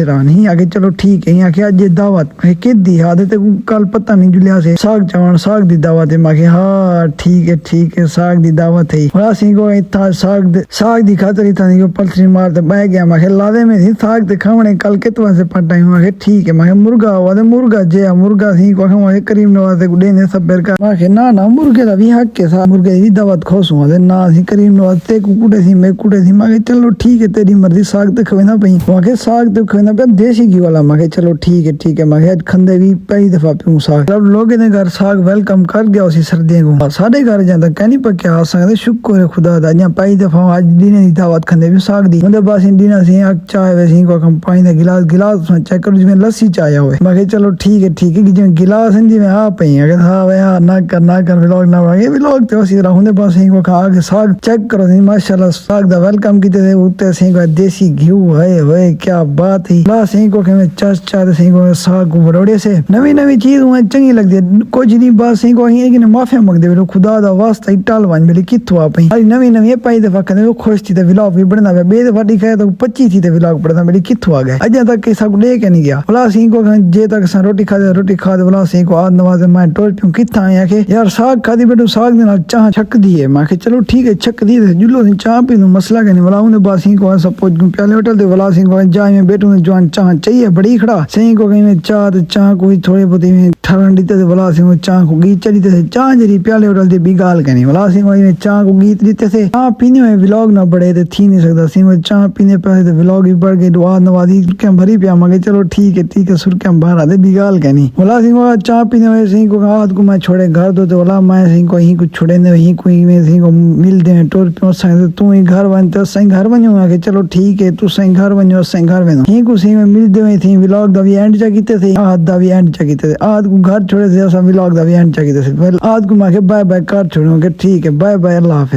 नहीं आगे चलो ठीक है आखे अज दावत मैं कि दी आदत कल पता नहीं जुलिया से साग चावल साग दी दावत है मैं हाँ ठीक है साग दी दावत है और असी को इतना साग दी खातर ही था नहीं पलसरी मार ते बह गया मैं लादे में थी साग ते खावणे कल कितवा से पटाई मैं ठीक है मैं मुर्गा हुआ ते मुर्गा जे मुर्गा सी को मैं करीम नवाज ते गुडे ने सब बेर का मैं ना मुर्गे दा भी हक के साथ मुर्गे दी दावत खोस हुआ ते ना सी करीम नवाज ते कुकुड़े सी मैं कुड़े सी मैं चलो ठीक है तेरी मर्जी साग ते खवेना पई मैं साग ते खवेना पे देसी घी वाला मैं चलो ठीक है मैं खंदे भी पहली दफा पीऊं साग जब लोग ने घर साग वेलकम कर गया उसी सर्दियों को साढ़े घर जाता कह नहीं पक्या आ सकते शुक्र है खुदा दा या पहली दफा आज दीने दी दावत खंदे भी साग दी उनके पास दीना सी चाय वैसे को हम पानी दा गिलास चेक करो जिवें लस्सी चाय होवे मैं चलो ठीक है कि जिवें गिलास जिवें आ पई अगर हां वे ना कर व्लॉग ना ये व्लॉग ते उसी तरह उनके पास को खा के साग चेक करो माशाल्लाह साग दा वेलकम कीते थे उत्ते सी को देसी घी है क्या बात है ला सी को के चार सी को साग को बड़ोड़े से नवी चीज मुझे चंगी लगती है कुछ नहीं बात सी को कि माफिया मंगदे वे खुदा दा वास्ता इटाल वन बेली किथों आ पई नवी पई दफा कने वो खुश थी ते व्लॉग भी बनना वे बे दफा दिखाया तो 25 थी ते व्लॉग पड़ना बेली किथों आ गए अज तक सब ले के नहीं गया भला सी को जे तक सा रोटी खा दे भला सी को आज नवाज मैं टोल पियो किथा आया के यार साग खादी बेटू साग दे नाल चाह छक दी है मैं चलो ठीक है छक दी जुलो सी चाह पी मसला के नहीं भला उन्हें बात सी को सब प्याले होटल दे भला सी को जाए में बेटू ने जवान चाह चाहिए बड़ी खड़ा सही को कहीं चाह कोई थोड़े बहुत ठरन दी ते भला सी चाह को गीत चली ते चाह जरी प्याले होटल दे बिगाल कहनी भला सी को चाह को गीत दीते थे चाह पीने में व्लॉग ना बढ़े ते थी नहीं सकता सी चाह पीने पे ते व्लॉग भी बढ़ गए दुआ नवाजी क्या भरी पिया मगे चलो ठीक है सुर के बाहर आते बिगाल कहनी भला सी को चाह पीने में सी को हाथ को मैं छोड़े घर दो तो भला मैं सी को ही कुछ छोड़े ने ही कोई में सी को मिल दे टोर पे संग तू ही घर वन तो सही घर वनो आके चलो ठीक है तू सही घर वनो सही घर वनो ही को सी में मिल दे थी व्लॉग दा भी एंड जा कीते थे आज दा भी एंड जा कीते थे आज को घर छोड़े थे ऐसा व्लॉग दा भी एंड जा कीते थे आज को मैं बाय बाय कर छोड़ूंगा ठीक है बाय बाय अल्लाह हाफिज़।